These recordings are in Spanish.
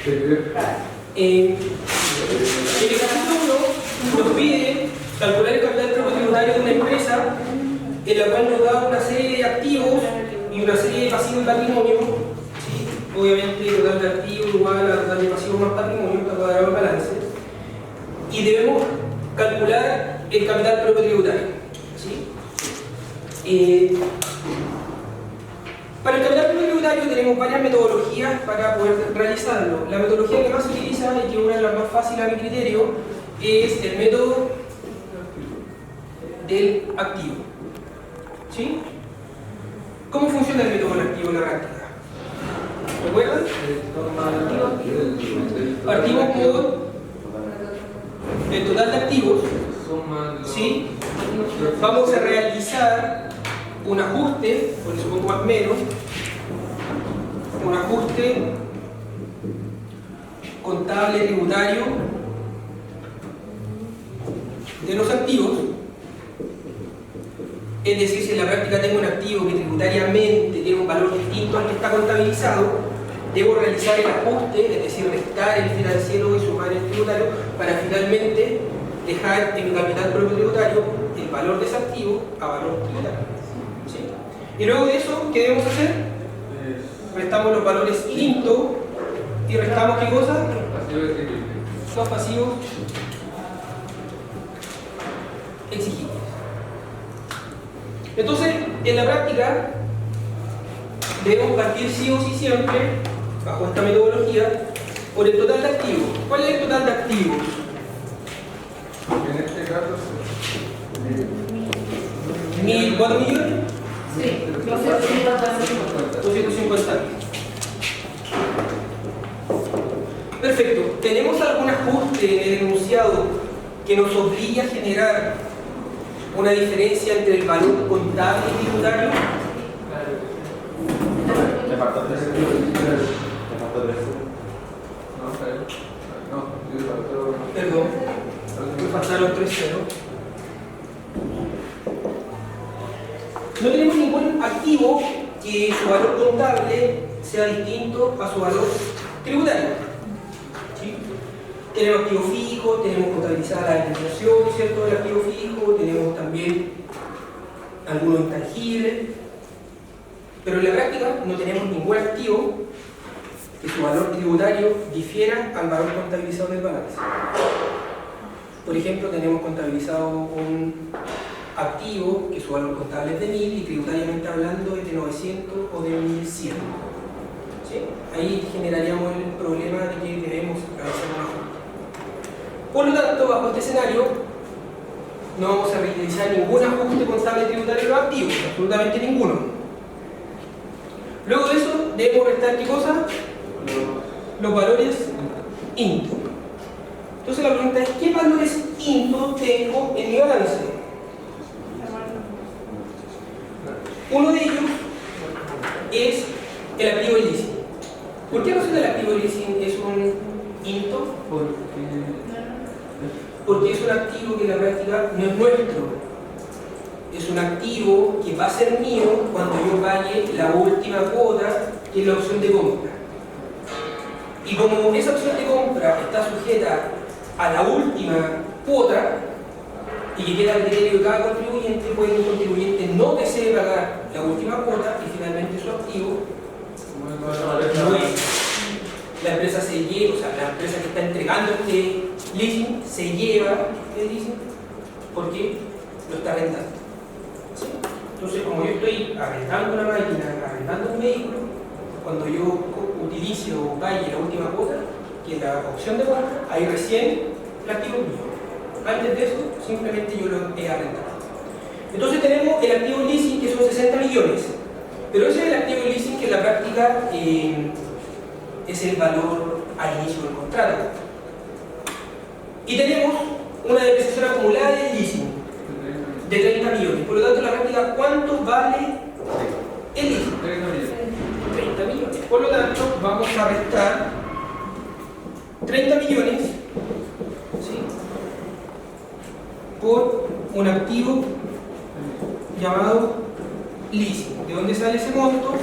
En el capítulo 1 nos pide calcular el capital propio tributario de una empresa en la cual nos da una serie de activos y una serie de pasivos y patrimonio. ¿Sí? Obviamente el total de activos igual al total de pasivos más patrimonio para cuadrar el balance. Y debemos calcular el capital propio tributario. ¿Sí? Para el capital propio tributario tenemos varias metodologías para poder realizarlo. La metodología que más se utiliza y que es una de las más fáciles a mi criterio es el método del activo. ¿Sí? ¿Cómo funciona el método del activo en la práctica? ¿Recuerdan? Partimos por el total de activos. ¿Sí? Vamos a realizar un ajuste, por eso pongo más menos, un ajuste contable tributario de los activos. Es decir, si en la práctica tengo un activo que tributariamente tiene un valor distinto al que está contabilizado, debo realizar el ajuste, es decir, restar el financiero y sumar el tributario para finalmente dejar en mi capital propio tributario el valor de ese activo a valor tributario. ¿Sí? Y luego de eso, ¿qué debemos hacer? Restamos los valores INTO y restamos ¿qué cosa? Los pasivos exigibles. Entonces, en la práctica, debemos partir sí o sí siempre, bajo esta metodología, por el total de activos. ¿Cuál es el total de activos? En este caso, ¿1.004 millones? Sí, 250. 250. Perfecto. ¿Tenemos algún ajuste en el enunciado que nos obligue a generar una diferencia entre el valor contable y tributario? me faltó 3. Perdón, me faltaron 3 ceros. No tenemos ningún activo que su valor contable sea distinto a su valor tributario. ¿Sí? Tenemos activo fijo, tenemos contabilizada la depreciación, ¿cierto?, del activo fijo, tenemos también algunos intangibles, pero en la práctica no tenemos ningún activo que su valor tributario difiera al valor contabilizado del balance. Por ejemplo, tenemos contabilizado un activo que su valor contable es de 1000 y tributariamente hablando es de 900 o de 1100. ¿Sí? Ahí generaríamos el problema de que debemos realizar un ajuste. Por lo tanto, bajo este escenario, no vamos a realizar ningún ajuste contable tributario de los activos, absolutamente ninguno. Luego de eso, debemos restar ¿qué cosa? Los valores INTO. Entonces la pregunta es, ¿qué valores INTO tengo en mi balance? Uno de ellos es el activo de leasing. ¿Por qué razón el activo de leasing es un INTO? Porque es un activo que en la práctica no es nuestro. Es un activo que va a ser mío cuando yo pague la última cuota, que es la opción de compra. Y como esa opción de compra está sujeta a la última cuota y que queda al criterio de cada contribuyente, puede un contribuyente no desee pagar la última cuota y finalmente su activo no es. La empresa se lleva, o sea, la empresa que está entregando este leasing se lleva el leasing porque lo está arrendando. ¿Sí? Entonces, como yo estoy arrendando una máquina, arrendando un vehículo, cuando yo utilice o pague la última cuota, que es la opción de compra, ahí recién el activo es mío. Antes de eso, simplemente yo lo he arrendado. Entonces tenemos el activo leasing, que son 60 millones. Pero ese es el activo leasing que en la práctica es el valor al inicio del contrato. Y tenemos una depreciación acumulada del leasing de 30 millones. Por lo tanto, en la práctica, ¿cuánto vale el leasing? 30 millones. Por lo tanto, vamos a restar 30 millones, ¿sí?, por un activo llamado leasing. ¿De dónde sale ese monto?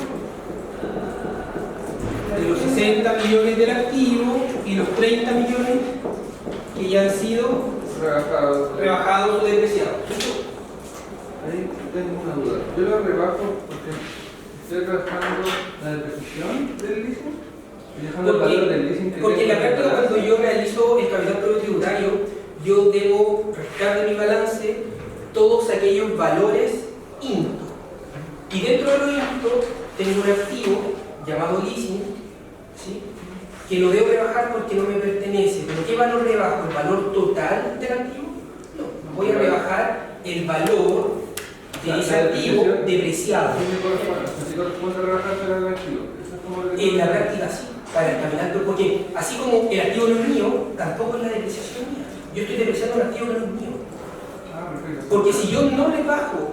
de los 60 millones del activo y los 30 millones que ya han sido rebajados o depreciados. Ahí tengo una duda. Yo lo rebajo porque estoy trabajando la depreciación del leasing y dejando el valor del leasing que Porque en la tengo en el práctica, cuando balance. yo realizo el capital propio tributario, yo debo restar de mi balance todos aquellos valores INTO. Y dentro de los INTO tengo un activo llamado leasing, ¿sí?, que lo debo rebajar porque no me pertenece. ¿Pero qué valor rebajo? ¿El valor total del activo? No, voy a rebajar el valor de ese activo depreciado. Si corresponde rebajarse el activo. Eso es como lo que- En la práctica sí, para el capital, porque así como el activo no es mío, tampoco es la depreciación mía. Yo estoy depreciando un activo que no es mío. Ah, perfecto. Porque si yo no le bajo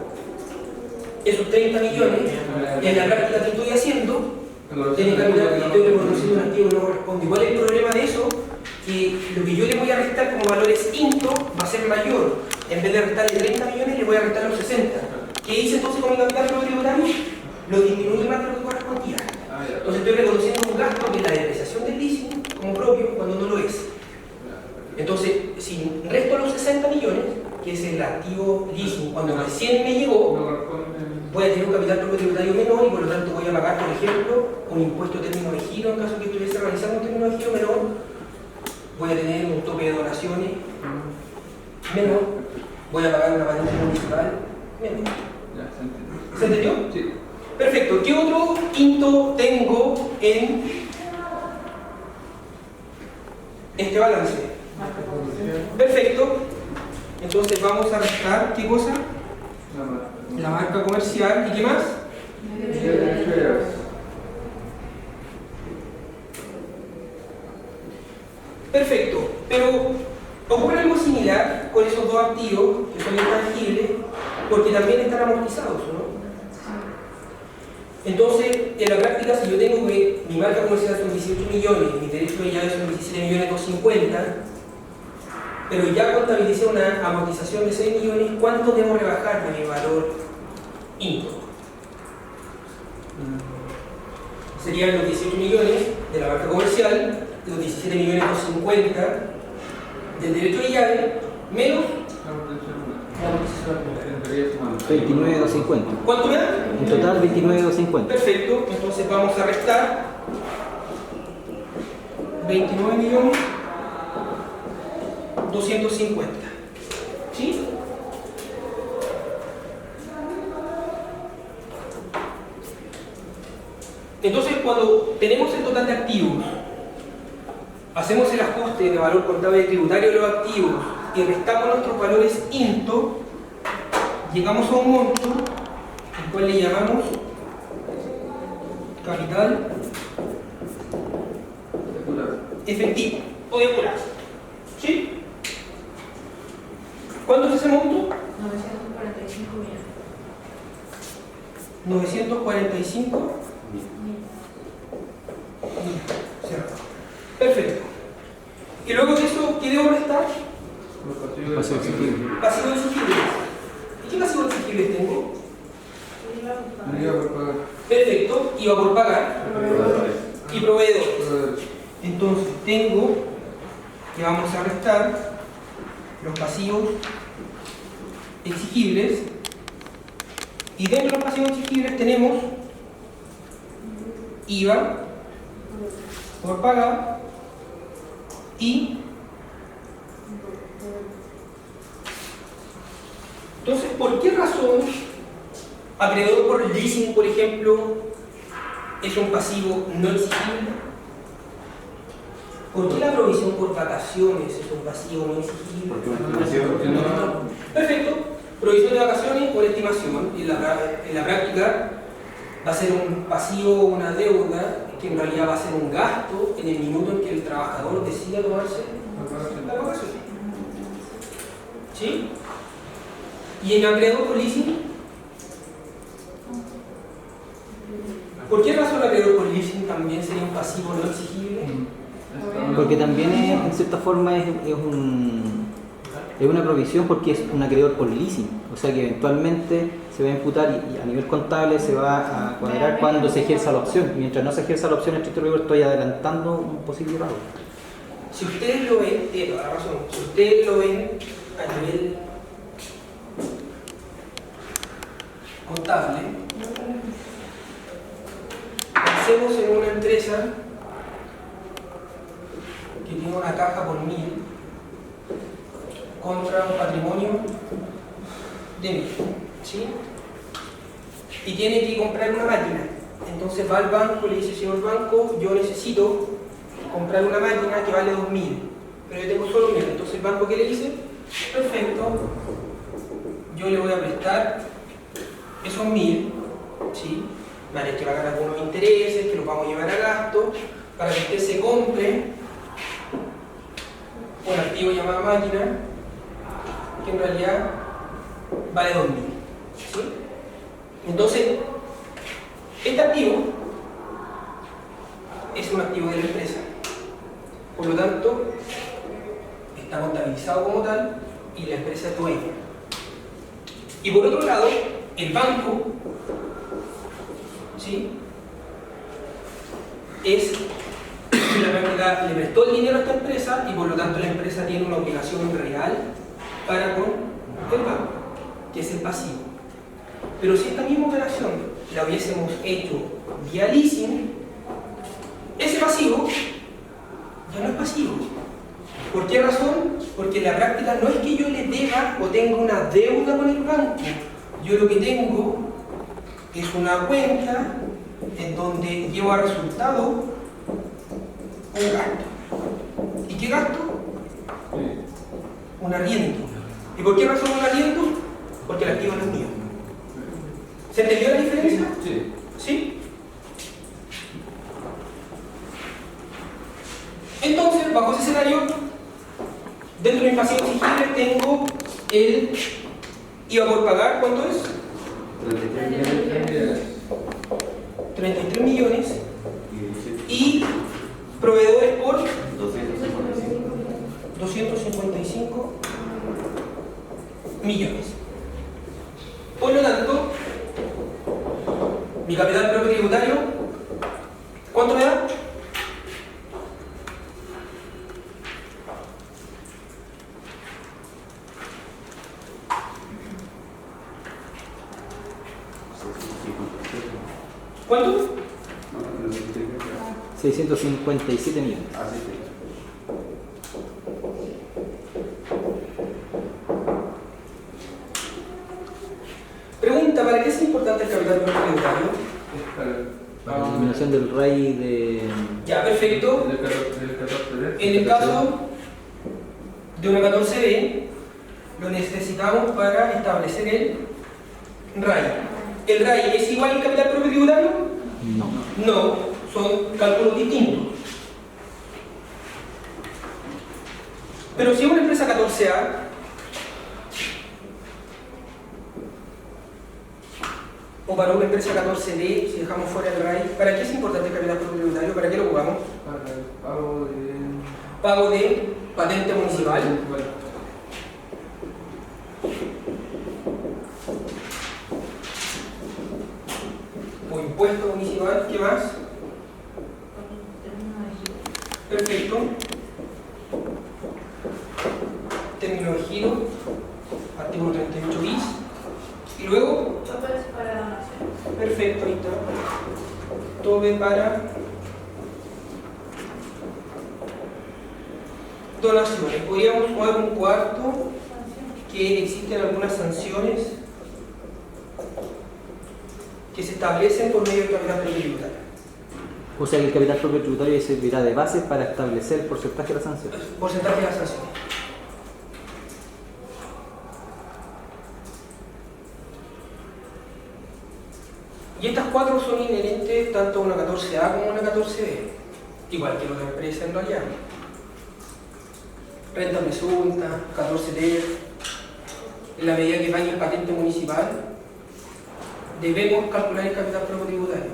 esos 30 millones, en la práctica que estoy haciendo, en el capital estoy reconociendo un activo que no corresponde. Igual el problema de eso, que lo que yo le voy a restar como valores INTO va a ser mayor. En vez de restarle 30 millones, le voy a restar los 60. ¿Qué hice entonces con mi capital propio tributario? Lo disminuí más de lo que correspondía. Ah, ya. Entonces estoy reconociendo un gasto que es la depreciación del leasing como propio cuando no lo es. Entonces, si resto los 60 millones, que es el activo leasing, cuando recién me llegó, No corresponde. voy a tener un capital propio tributario menor y por lo tanto voy a pagar, por ejemplo, un impuesto de término de giro en caso que estuviese realizando un término de giro menor. Voy a tener un tope de donaciones menor. Voy a pagar una patente municipal menor. Ya, se entiende. ¿Se entendió? Sí. Perfecto. ¿Qué otro INTO tengo en este balance? Perfecto. Entonces vamos a restar, ¿qué cosa? La marca comercial. ¿Y qué más? Perfecto. Pero ocurre algo similar con esos dos activos que son intangibles, porque también están amortizados, ¿no? Entonces, en la práctica, si yo tengo que mi marca comercial son 18 millones, mis derechos de llave son 17 millones 250, pero ya contabilicé una amortización de 6 millones, ¿cuánto debo rebajar de mi valor INTO? Serían los 18 millones de la marca comercial, los 17 millones 250 del derecho de llave, menos la amortización acumulada. 29,250. ¿Cuánto me da? En total 29,250. Perfecto, entonces vamos a restar 29 millones 250. ¿Sí? Entonces, cuando tenemos el total de activos, hacemos el ajuste de valor contable tributario de los activos y restamos nuestros valores INTO, llegamos a un monto, el cual le llamamos capital efectivo o de apurado. ¿Sí? ¿Cuánto es ese monto? 945 millones. 945. Cierto. Perfecto. Y luego de eso, ¿qué debo restar? Pasivo exigible. Pasivos exigibles. ¿Y qué pasivos exigibles tengo? Perfecto. IVA por pagar y proveedores. Entonces tengo que vamos a restar los pasivos exigibles y dentro de los pasivos exigibles tenemos IVA por pagar y entonces, ¿por qué razón acreedor por leasing, por ejemplo, es un pasivo no exigible? ¿Por qué la provisión por vacaciones es un pasivo no exigible? Perfecto. Provisión de vacaciones por estimación. En la práctica va a ser un pasivo o una deuda que en realidad va a ser un gasto en el minuto en que el trabajador decida tomarse la vacación. ¿Sí? ¿Y en acreedor por leasing? ¿Por qué razón el acreedor por leasing también sería un pasivo no exigible? Porque también en cierta forma es Es una provisión porque es un acreedor por leasing, o sea que eventualmente se va a imputar y a nivel contable se va a cuadrar cuando se ejerza la opción. Mientras no se ejerza la opción, en estricto rigor estoy adelantando un posible pago. Si ustedes lo ven, tiene toda la razón, si ustedes lo ven a nivel contable, pensemos en una empresa que tiene una caja por 1000 contra un patrimonio de 1000, ¿sí? Y tiene que comprar una máquina. Entonces va al banco y le dice: señor banco, yo necesito comprar una máquina que vale 2000, pero yo tengo solo 1000. Entonces el banco, ¿qué le dice? Perfecto, yo le voy a prestar esos 1000, ¿sí? Vale, que va a ganar algunos intereses, que los vamos a llevar a gasto, para que usted se compre un activo llamado máquina, que en realidad vale 2000, ¿sí? Entonces, este activo es un activo de la empresa, por lo tanto, está contabilizado como tal y la empresa es dueña. Y por otro lado, el banco, ¿sí?, es en la práctica le prestó el dinero a esta empresa y por lo tanto la empresa tiene una obligación real para con el banco, que es el pasivo. Pero si esta misma operación la hubiésemos hecho vía leasing, ese pasivo ya no es pasivo. ¿Por qué razón? Porque en la práctica no es que yo le deba o tenga una deuda con el banco. Yo lo que tengo es una cuenta en donde llevo a resultado un gasto. ¿Y qué gasto? Un arriendo. ¿Y por qué razón un arriendo? Porque el activo no es mío. ¿Se entendió la diferencia? Sí. ¿Sí? Entonces, bajo ese escenario, dentro de mi pasivo exigible tengo el IVA por pagar. ¿Cuánto es? 33 millones. Y proveedores por 255 millones. Por lo tanto, mi capital propio tributario, ¿cuánto me da? ¿Cuánto? 657 millones. Pregunta: ¿para qué es importante el capital propio tributario? Para la eliminación del RAI de... Ya, perfecto. En el caso de una 14B, lo necesitamos para establecer el RAI. ¿El RAI es igual al capital propio tributario? No. No, son cálculos distintos. Pero si es una empresa 14A, o para una empresa 14B, si dejamos fuera el RAI, ¿para qué es importante el capital propio tributario? ¿Para qué lo ocupamos? Para el pago de... Pago de patente municipal. O impuesto municipal. ¿Qué más? Perfecto. Término de giro, artículo 38 bis. Y luego, Papeles para donaciones. perfecto, ahí está. Tope para donaciones. Podríamos jugar un cuarto, que existen algunas sanciones que se establecen por medio del capital propio tributario. O sea que el capital propio tributario servirá de base para establecer el porcentaje de la sanción. Porcentaje de las sanciones. Y estas cuatro son inherentes tanto a una 14A como a una 14B, igual que en otra empresa en realidad. Renta presunta, 14D, en la medida que pague el patente municipal, debemos calcular el capital propio tributario.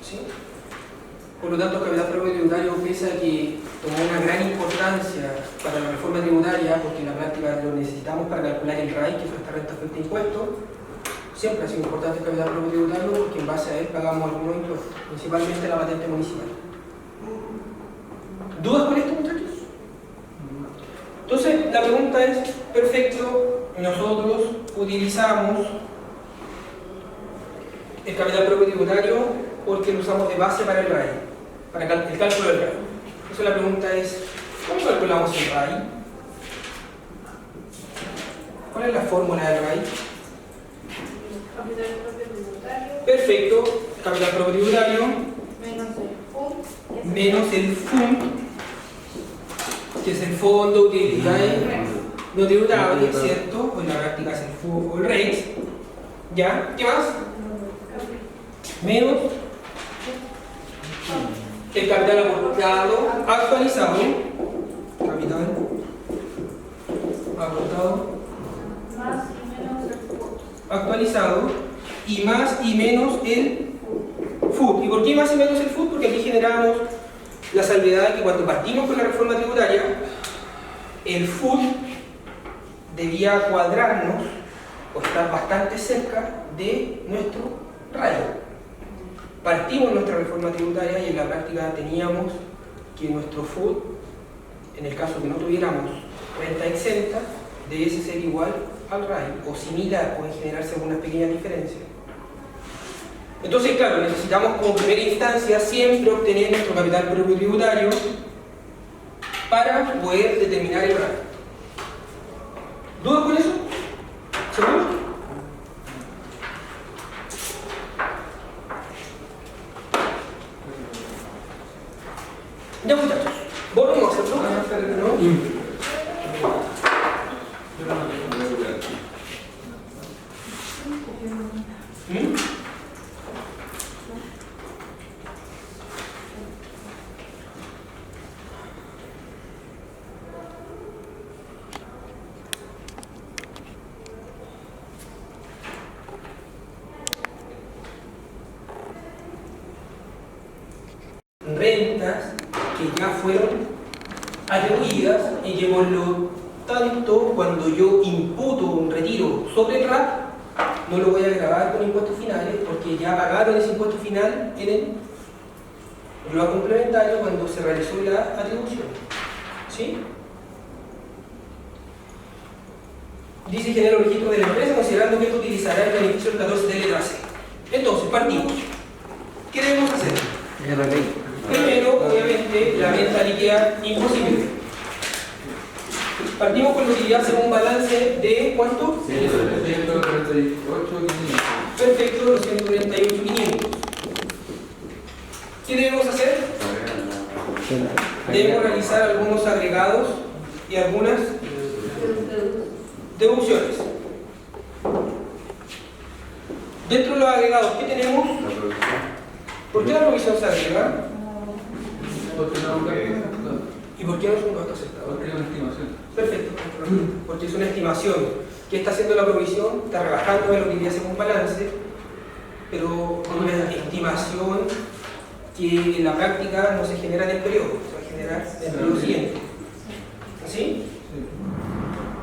¿Sí? Por lo tanto, el capital propio tributario, pese a que tomó una gran importancia para la reforma tributaria, porque en la práctica lo necesitamos para calcular el RAI, que es esta renta frente a impuestos, siempre ha sido importante el capital propio tributario porque en base a él pagamos algunos impuestos, principalmente la patente municipal. ¿Dudas con esto, muchachos? Entonces, la pregunta es, perfecto, nosotros utilizamos el capital propio tributario porque lo usamos de base para el RAI, para el cálculo del RAI. Entonces la pregunta es, ¿cómo calculamos el RAI? ¿Cuál es la fórmula del RAI? Capital propio tributario. Perfecto, capital propio tributario Menos el FUN. menos el FUN, que es el Fondo de Utilidades No Tributables, ¿cierto? O en la práctica es el FUN o el REIT. ¿Ya? ¿Qué más? Menos el capital aportado actualizado, capital aportado Más y menos el FUN. actualizado, y más y menos el FUT. ¿Y por qué más y menos el FUT? Porque aquí generamos la salvedad de que cuando partimos con la reforma tributaria, el FUT debía cuadrarnos o estar bastante cerca de nuestro RAI. Partimos nuestra reforma tributaria y en la práctica teníamos que nuestro FUT, en el caso que no tuviéramos renta exenta, debiese ser igual al RAI o similar, pueden generarse algunas pequeñas diferencias. Entonces, claro, necesitamos como primera instancia siempre obtener nuestro capital propio tributario para poder determinar el RAI. ¿Dudas con eso? ¿Seguro? Ya, muchachos, volvemos a hacerlo. ¿No? ¿Mm? Rentas que ya fueron atribuidas y que por lo tanto cuando yo imputo un retiro sobre el RAP no lo voy a grabar con impuestos finales porque ya pagaron ese impuesto final en el RAP complementario cuando se realizó la atribución. ¿Sí? Dice genera el registro de la empresa considerando que esto utilizará el beneficio del 14 de letra C. Entonces, partimos. ¿Qué debemos hacer? Primero, obviamente, la venta líquida imposible. Partimos con la utilidad según balance de ¿cuánto? 138.500. Perfecto, 238.500. ¿Qué debemos hacer? Debemos realizar algunos agregados y algunas deducciones. Dentro de los agregados, ¿qué tenemos? ¿Por qué la provisión se agrega? Porque no es un gasto. ¿Y por qué no es un gasto aceptado? Porque es una estimación. Perfecto, porque es una estimación. ¿Qué está haciendo la provisión? Está rebajando la utilidad según balance, pero con una estimación que en la práctica no se genera en el periodo, se va a generar en el periodo siguiente. ¿Así? Sí.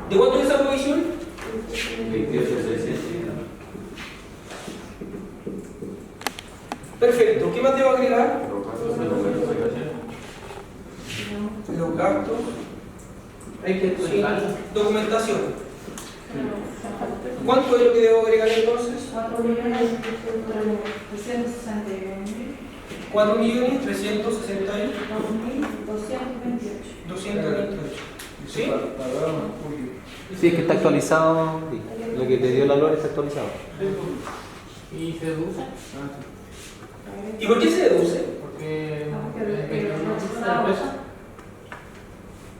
¿De cuánto es esa provisión? 28.600. Perfecto, ¿qué más debo agregar? Los gastos, sí, documentación. ¿Cuánto es lo que debo agregar entonces? 4.361.228. 228. ¿Sí? Sí, es que está actualizado, lo que te dio la LORE está actualizado. ¿Y se deduce? ¿Y por qué se deduce? Porque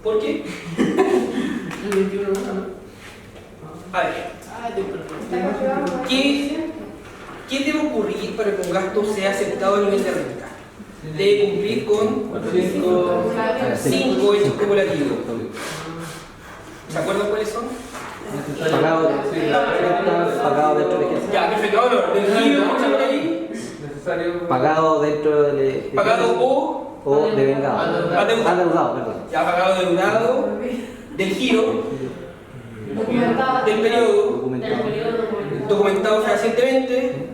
¿Por qué? el 21 ¿no? A ver, ¿qué debe ocurrir para que un gasto sea aceptado a nivel de renta? Debe cumplir con 5 hechos cumulativos. ¿Se acuerdan cuáles son? Pagado dentro de Ya, perfecto. Ahora, ¿el giro está por ahí? necesario. Pagado dentro del. Pagado o devengado. adeudado. Adeudado, perdón. Ya pagado adeudado del giro, Documentado. del periodo, Documentado. documentado fehacientemente,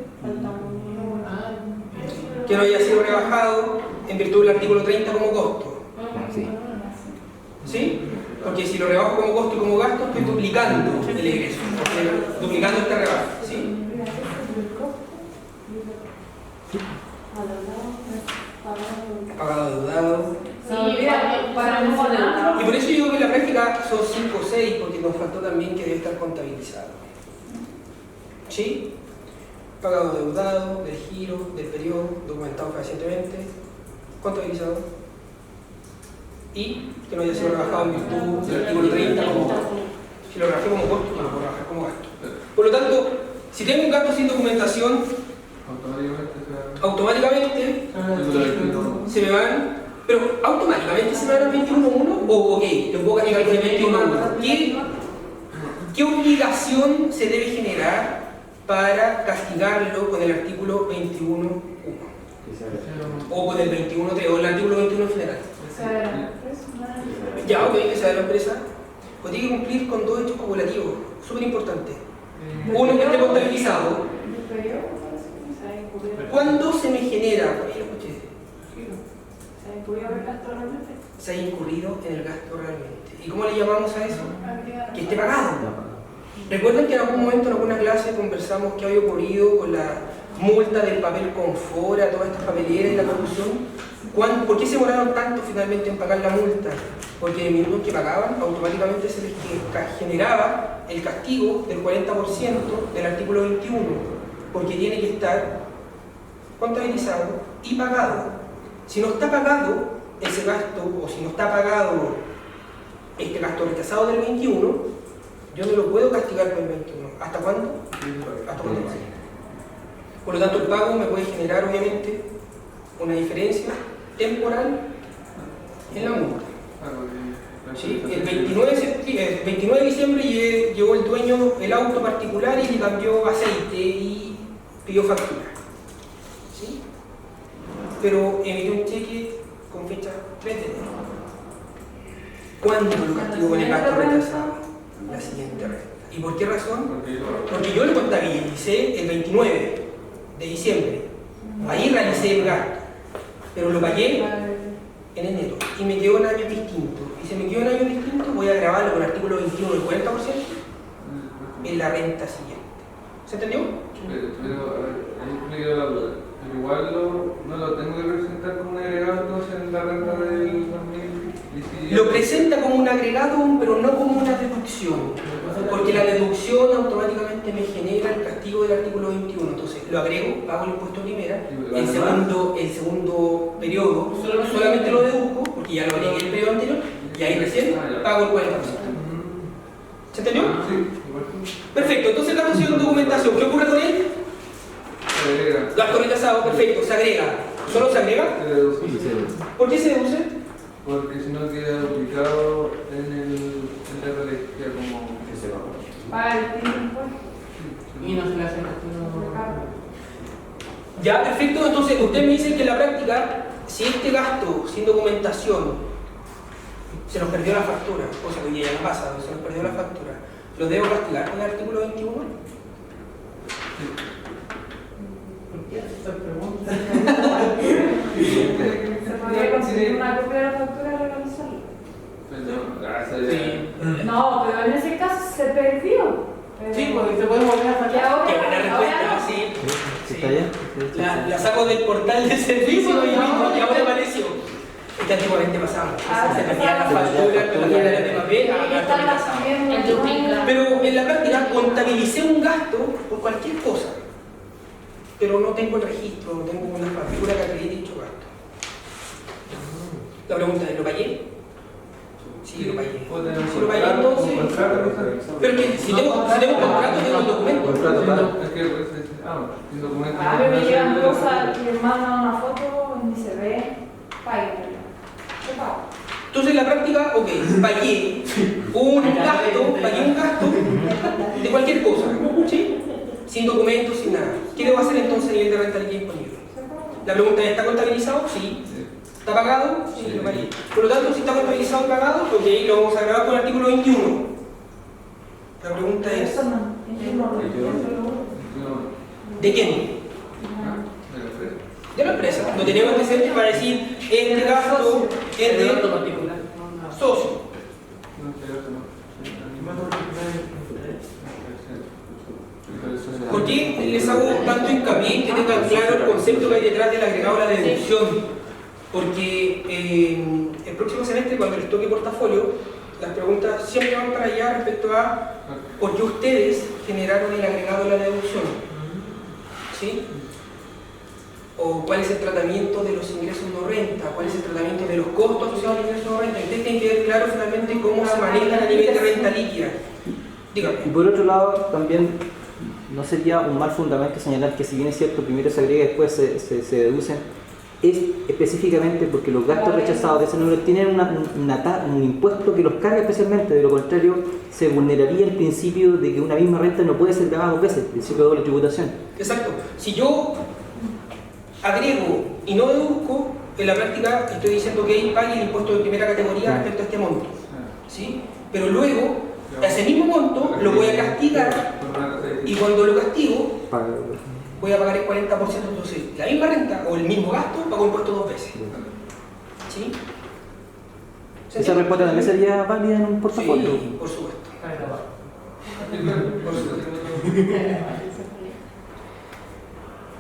que no haya sido rebajado en virtud del artículo 30 como costo. Sí. ¿Sí? Porque si lo rebajo como costo y como gasto, estoy duplicando el egreso, duplicando esta rebaja. ¿Sí? Pagado adeudado. Y por eso yo digo que en la práctica son 5 o 6, porque nos faltó también que debe estar contabilizado. ¿Sí? Pagado adeudado, del giro, del periodo, documentado fehacientemente, contabilizado. Y que no haya sido rebajado en virtud del artículo 30 como gasto. Si lo rebajé como costo, no lo puedo rebajar como gasto. Por lo tanto, si tengo un gasto sin documentación, automáticamente se me van, pero automáticamente se me van al 21.1 o ok, lo puedo castigar con el 21.1. ¿Qué obligación se debe generar para castigarlo con el artículo 21.1? O con el 21.3 o el artículo 21 en general. Ya, ok, que sea de la empresa. Pues tiene que cumplir con dos hechos cumulativos, súper importante. Uno, que esté contabilizado. ¿Cuándo se me genera? Por ahí lo escuché. Se ha incurrido en el gasto realmente. ¿Y cómo le llamamos a eso? Que esté pagado. ¿Recuerdan que en algún momento en alguna clase conversamos qué había ocurrido con la multa del papel Confora, todas estas papeleras y la corrupción? ¿Por qué se demoraron tanto finalmente en pagar la multa? Porque en el minuto que pagaban, automáticamente se les generaba el castigo del 40% del artículo 21, porque tiene que estar contabilizado y pagado. Si no está pagado ese gasto, o si no está pagado este gasto rechazado del 21, yo no lo puedo castigar con el 21. ¿Hasta cuándo? Hasta cuándo pase. Por lo tanto, el pago me puede generar, obviamente, una diferencia temporal en la multa. ¿Sí? El 29 de diciembre llegó el dueño el auto particular y le cambió aceite y pidió factura. ¿Sí? Pero emitió un cheque con fecha 3 de enero. ¿Cuándo lo castigo con el gasto retrasado? La siguiente renta. ¿Y por qué razón? Porque yo lo contabilicé el 29 de diciembre. Ahí realicé el gasto, pero lo pagué en enero y me quedó en años distintos. Y si me quedó en años distintos, voy a grabarlo con el artículo 21 del 40% en la renta siguiente. ¿Se entendió? Pero a ver, ahí me quedó la duda. Pero igual no lo tengo que presentar como un agregado entonces en la renta del 2017. Lo presenta como un agregado, pero no como una deducción. Porque la deducción automáticamente me genera el castigo del artículo 21. Entonces lo agrego, pago el impuesto primera. El segundo periodo solamente lo deduzco, porque ya lo agregué en el periodo anterior, y ahí recién pago el 40%. ¿Se entendió? Sí, igual. Perfecto, entonces la noción de documentación, ¿qué ocurre con él? Se agrega. Gasto rechazado, perfecto, se agrega. ¿Solo se agrega? Se deduce. ¿Por qué se deduce? Porque si no queda duplicado en la RLG como que se va. Para el tiempo. Y no se le hace castigo. Ya, perfecto, entonces usted me dice que en la práctica, si este gasto sin documentación se nos perdió la factura, cosa que hoy día ya no pasa, se nos perdió la factura, ¿lo debo castigar con el artículo 21? ¿Por qué esta pregunta? Se podría conseguir una copia de la factura y realizarla. Sí. No, pero en ese caso se perdió. Sí, porque se puede volver a Y sacar. ahora- Qué buena respuesta, ahora no. sí. ¿Sí está bien? La saco del portal de servicio y ahora apareció. Este antiguamente pasaba. Se perdía la factura con la factura de papel. Están las también El duplicado. Pero en la práctica contabilicé un gasto por cualquier cosa, pero no tengo el registro, no tengo una factura que acredite dicho gasto. La pregunta es, ¿lo pagué? Sí, lo pagué. Si lo pagué, entonces... Pero que si tengo contrato, tengo el documento. Es que sin documento. A mí me llegan cosas que mandan una foto y se ve, págame. ¿Qué pago? Entonces en la práctica, ok, pagué un gasto de cualquier cosa, ¿sí? Sin documentos, sin nada. ¿Qué debo hacer entonces a nivel de renta liquida disponible? La pregunta es, ¿está contabilizado? Sí. ¿Está pagado? Sí, Sí. lo pagué. Por lo tanto, si está contabilizado y pagado, ok, lo vamos a grabar con el artículo 21. La pregunta es, Eso no. ¿de quién? ¿De la empresa? De la empresa. No tenemos antecedentes para decir, este gasto es El otro de particular. socio. No, pero eso no. ¿Por qué les hago tanto hincapié en que tengan claro el concepto que hay detrás del agregado a la deducción? Porque el próximo semestre, cuando les toque portafolio, las preguntas siempre van para allá respecto a por qué ustedes generaron el agregado a la deducción. ¿Sí? O cuál es el tratamiento de los ingresos no renta, cuál es el tratamiento de los costos asociados a los ingresos no renta. Ustedes tienen que ver claro finalmente cómo se manejan a nivel de renta líquida. Dígame. Y por otro lado, también no sería un mal fundamento señalar que si bien es cierto, primero se agrega y después se deducen, es específicamente porque los gastos rechazados de ese número tienen un impuesto que los carga especialmente, de lo contrario se vulneraría el principio de que una misma renta no puede ser grabada dos veces, el principio de doble tributación. Exacto. Si yo agrego y no deduzco, en la práctica estoy diciendo que pague el impuesto de primera categoría respecto a este monto. ¿Sí? Pero luego, a ese mismo monto lo voy a castigar y cuando lo castigo voy a pagar el 40%. Entonces, la misma renta o el mismo gasto pago impuesto dos veces. ¿Sí? Esa respuesta también sería válida en un portafolio. Sí, por supuesto.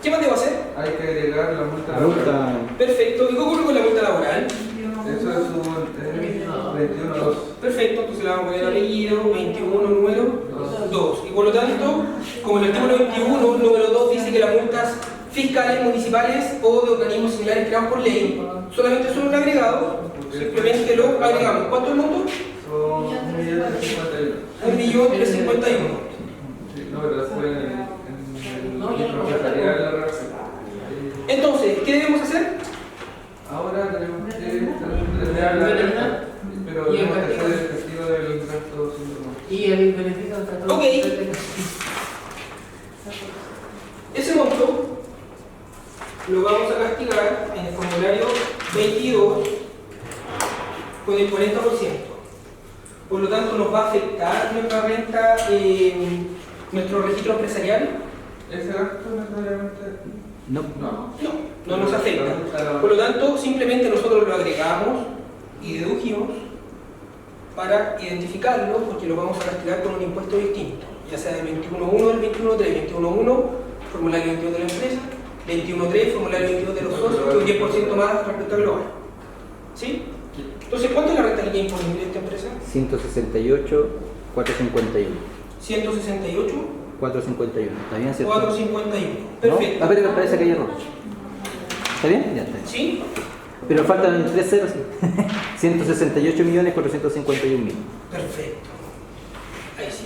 ¿Qué más debo hacer? Hay que agregar la multa La laboral. multa, Perfecto. ¿Y qué ocurre con la multa laboral? Eso es un 21.2. Perfecto, entonces le vamos a poner apellido, 21, número 2. Y por lo tanto, como el artículo 21, número 2 dice que las multas fiscales, municipales o de organismos similares creados por ley solamente son un agregado, simplemente lo agregamos. ¿Cuánto es el monto? Son 1.351.000. 1.351.000. Sí, no, pero después en No, ya el no. empresarial la relación. Entonces, ¿qué debemos hacer? Ahora tenemos que terminar la renta, pero tenemos que hacer el castigo del gasto sin demora. Y el beneficio del tratado. Ok. Ese monto lo vamos a castigar en el formulario 22 con el 40%. Por lo tanto, nos va a afectar nuestra renta, nuestro registro empresarial. ¿Ese gasto necesariamente? no. No. No nos afecta. Por lo tanto, simplemente nosotros lo agregamos y dedujimos para identificarlo, porque lo vamos a castigar con un impuesto distinto, ya sea del 21.1 del 21.3. 21.1, formulario 22 de la empresa, 21.3, formulario 22 de los socios, que un 10% más respecto al global. ¿Sí? Entonces, ¿cuánto es la renta líquida imponible de esta empresa? 168, 451. 168, 451. ¿Está bien, cierto? 451. ¿No? Perfecto. A ver, me parece que hay error. ¿Está bien? Ya está. ¿Sí? Pero faltan 3 ceros. 168.451.000. Perfecto. Ahí sí.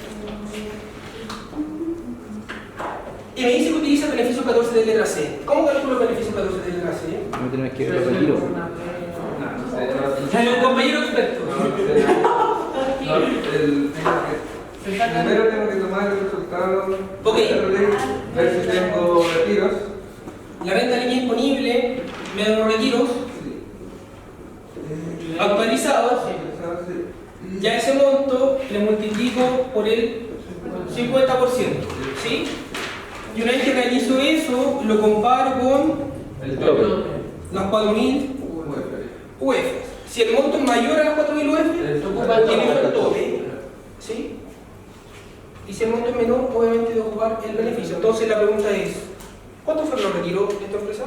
Y me dice que utiliza el beneficio 14 de letra C. ¿Cómo calculo el beneficio 14 de letra C? No tenemos que ver el retiro. Soy un compañero experto. Primero tengo que tomar el resultado, Ok. ver si tengo retiros. La renta líquida disponible, menos los retiros, actualizados, ya ese monto le multiplico por el 50%. ¿Sí? Y una vez que realizo eso, lo comparo con El tope. las 4.000 UF. Si el monto es mayor a las 4.000 UF, tiene el tope. ¿Sí? Y si el monto es menor, obviamente debo ocupar el beneficio. Entonces la pregunta es, ¿cuántos fueron los retiros de esta empresa?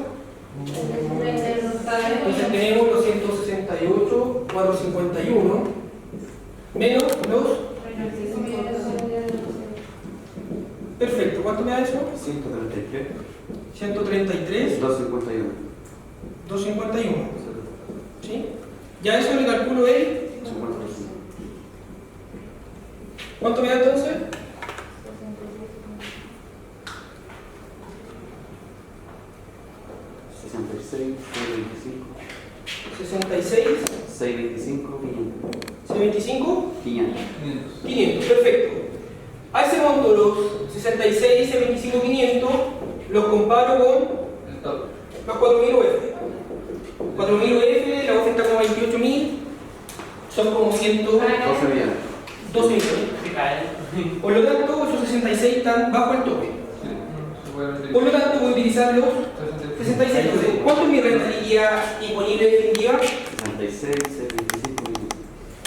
Entonces tenemos los 168, 451, menos los... Perfecto, ¿cuánto me da eso? 133, 133, 251. 251. ¿Sí? Ya eso le calculo el... 50%. ¿Cuánto me da entonces? 66, 66, 625, 500. 625, 500. 500. Perfecto. A ese monto, los 66, 625, 500, los comparo con El tope. más 4.000 UF. 4.000 UF, la UF está como 28.000, son como 112 millones. Se cae. Por lo tanto, esos 66 están bajo el tope. Sí, se puede meter. Por lo tanto, voy a utilizar los 66. Entonces, ¿cuánto es mi renta líquida disponible definitiva? 66, 75 minutos.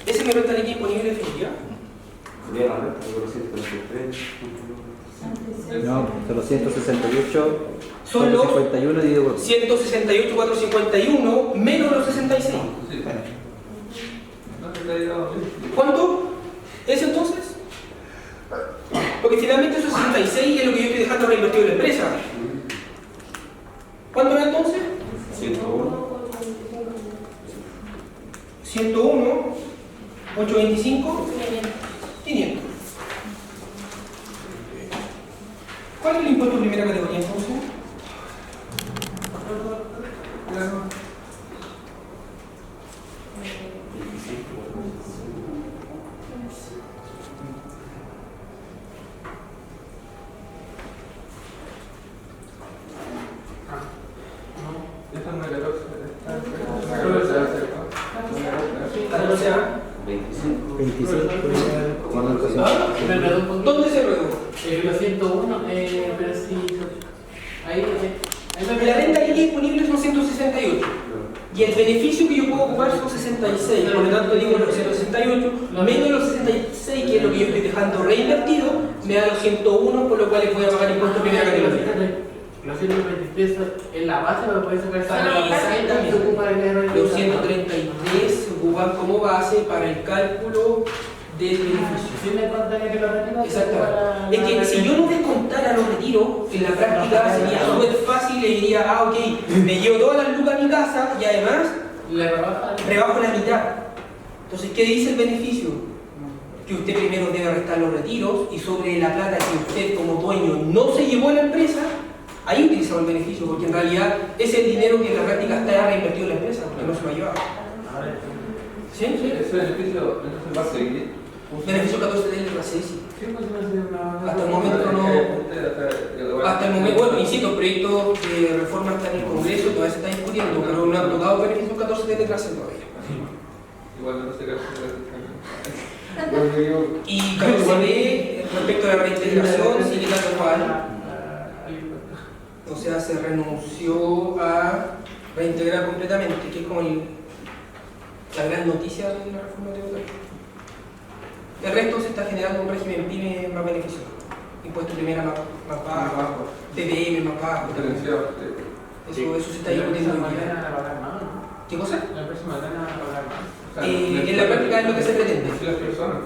Esa es mi renta líquida disponible definitiva. Sería la renta de 433. No, son los 168, Son los 51 dividido por 168,451 menos los 66. Sí. No se te ha ido. ¿Cuánto es entonces? Porque finalmente esos 66 es lo que yo estoy dejando reinvertido en la empresa. ¿Cuánto es entonces? 101. 101, 825, 500. ¿Cuál es el impuesto de primera categoría entonces? Esta no es la cosa. O sea, 25. 25. ¿dónde se redujo? Los 101, pero sí. Ahí La renta líquida disponible son 168 y el beneficio que yo puedo ocupar son 66, por lo tanto digo los 168 menos los 66, que es lo que yo estoy dejando reinvertido, me da los 101, por lo cual les voy a pagar impuesto de primera categoría. Los 123 es la base, pero puede sacar Exactamente. se ocupa de la Los 133 se ocupan como base para el cálculo del beneficio. Si me contaría que los retiros. Exactamente. Es que si yo no descontara los retiros, en la práctica sería súper fácil, le diría, ok, me llevo todas las lucas a mi casa y además Le rebaja. rebajo la mitad. Entonces, ¿qué dice el beneficio? Que usted primero debe restar los retiros y sobre la plata que usted como dueño no se llevó a la empresa, ahí utilizamos el beneficio, porque en realidad es el dinero que en la práctica está reinvertido en la empresa, porque no se lo ha llevado. ¿Sí? ¿Sí? Ese beneficio entonces va a seguir. Beneficio 14 de la sí. Hasta el momento no. Hasta el momento, bueno, insisto, el proyecto de reforma está en el Congreso, todavía se está discutiendo, pero no han tocado beneficio 14 de clase todavía. Igual no sé qué Y 14B, respecto a la reintegración, sigue tal cual. O sea, se renunció a reintegrar completamente, que es como la gran noticia de la reforma tributaria. El resto se está generando un régimen PYME más beneficioso. Impuesto primera más bajo, TPM más bajo. Eso se está discutiendo hoy día. ¿Qué cosa? La próxima gana a pagar más. En la práctica es lo que se pretende. Las personas,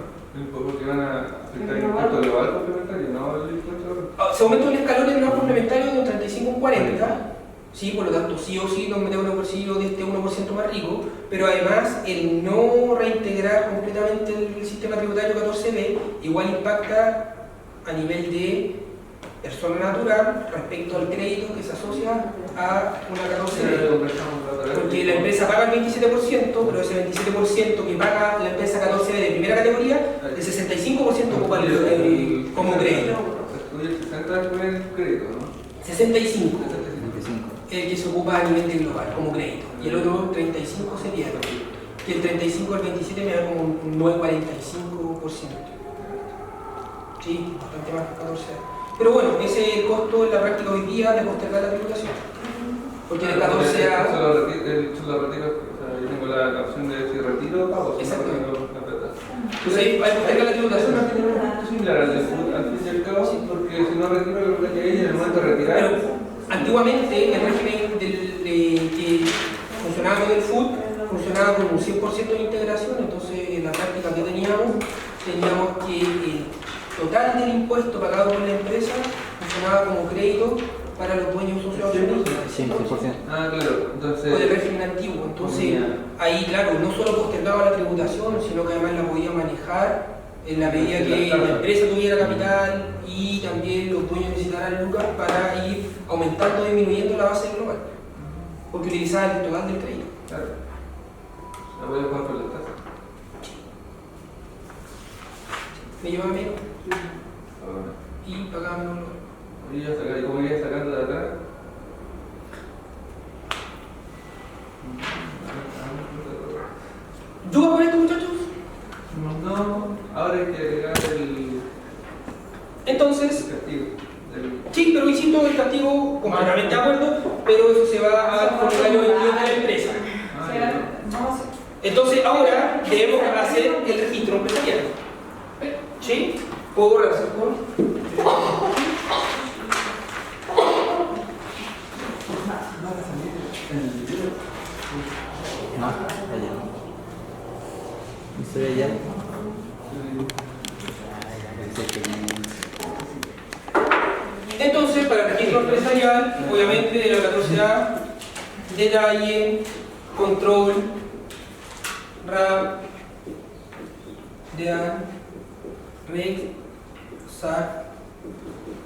porque van a aplicar el impuesto global complementario, no el impuesto. Se aumenta un escalón en el complementario de un 35 a un 40. Sí, por lo tanto, sí o sí nos metemos en un bolsillo de este 1% más rico, pero además el no reintegrar completamente el sistema tributario 14B igual impacta a nivel de persona natural respecto al crédito que se asocia a una 14B. Porque la empresa paga el 27%, pero ese 27% que paga la empresa 14B de primera categoría, el 65% ocupa como crédito. El 60 fue el crédito, ¿no? 65. El que se ocupa a nivel de global, como crédito. Y el otro 35 sería, que el 35 al 27 me da como un 9,45%. Sí, bastante más que 14. Pero bueno, ese es el costo en la práctica hoy día de postergar la tributación. Porque el 14 a... Solo retiro, o sea, yo tengo la opción de si retiro o pago, si no retiro la plata. Pues ahí hay que postergar la tributación. Eso tiene un efecto similar al de food, al fin y al cabo, porque si no retiro lo que hay en el momento de retirar. Pero antiguamente el régimen que funcionaba con el food funcionaba con un 100% de integración, entonces en la práctica que teníamos que el total del impuesto pagado por la empresa funcionaba como crédito para los dueños socios accionistas. 100%. Ah, claro, entonces. Fue el régimen antiguo, entonces ahí claro, no solo postergaba la tributación, sino que además la podía manejar en la medida que la empresa tuviera capital y también los dueños necesitaran lucas para ir aumentando o disminuyendo la base global, porque utilizaba el total del crédito. Claro. La voy a jugar por la tasa. Me llevaba menos Ahora. y pagaba menos. ¿Y cómo iba sacando de atrás? No, ahora hay que agregar el Entonces, castigo. sí, pero insisto, el castigo, completamente de acuerdo, pero eso se va a dar con el año 22 de la empresa. O sea, vamos a- Entonces, ahora debemos hacer el registro empresarial. ¿Sí? ¿Puedo borrar, cierto? No, allá. ¿Y se ve ya? Entonces, para el registro empresarial, obviamente de la 14A, detalle, control, RAP, DEA, REC, SAC,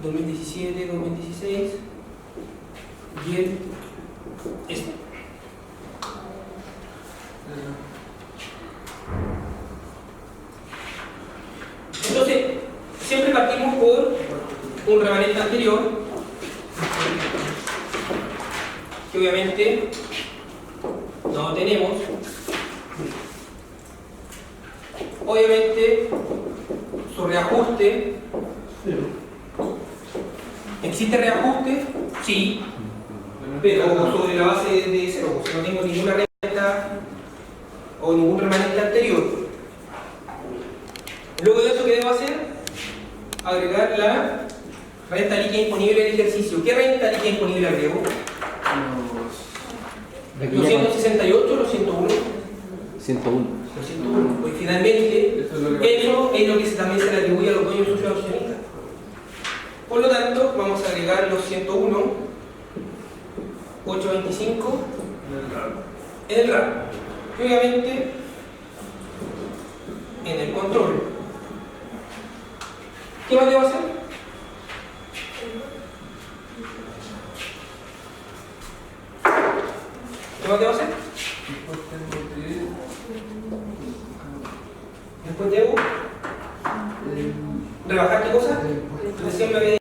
2017, 2016, y el este. Entonces, siempre partimos por un remanente anterior, que obviamente no tenemos. Obviamente, su reajuste. ¿Existe reajuste? Sí, pero sobre la base de cero, si no tengo ninguna renta o ningún remanente anterior. Luego de eso, ¿qué debo hacer? Agregar la renta líquida disponible del ejercicio. ¿Qué renta líquida disponible agrego? ¿Los 168 o los 101? 101. Los 101. Pues finalmente, Eso es lo que eso es lo que también se le atribuye a los dueños socios accionistas. Por lo tanto, vamos a agregar los 101, 825 en el RAP. Y obviamente, en el control. ¿Qué más debo hacer? ¿Qué más debo hacer? Después tengo que Después debo rebajar qué cosa. Recién me había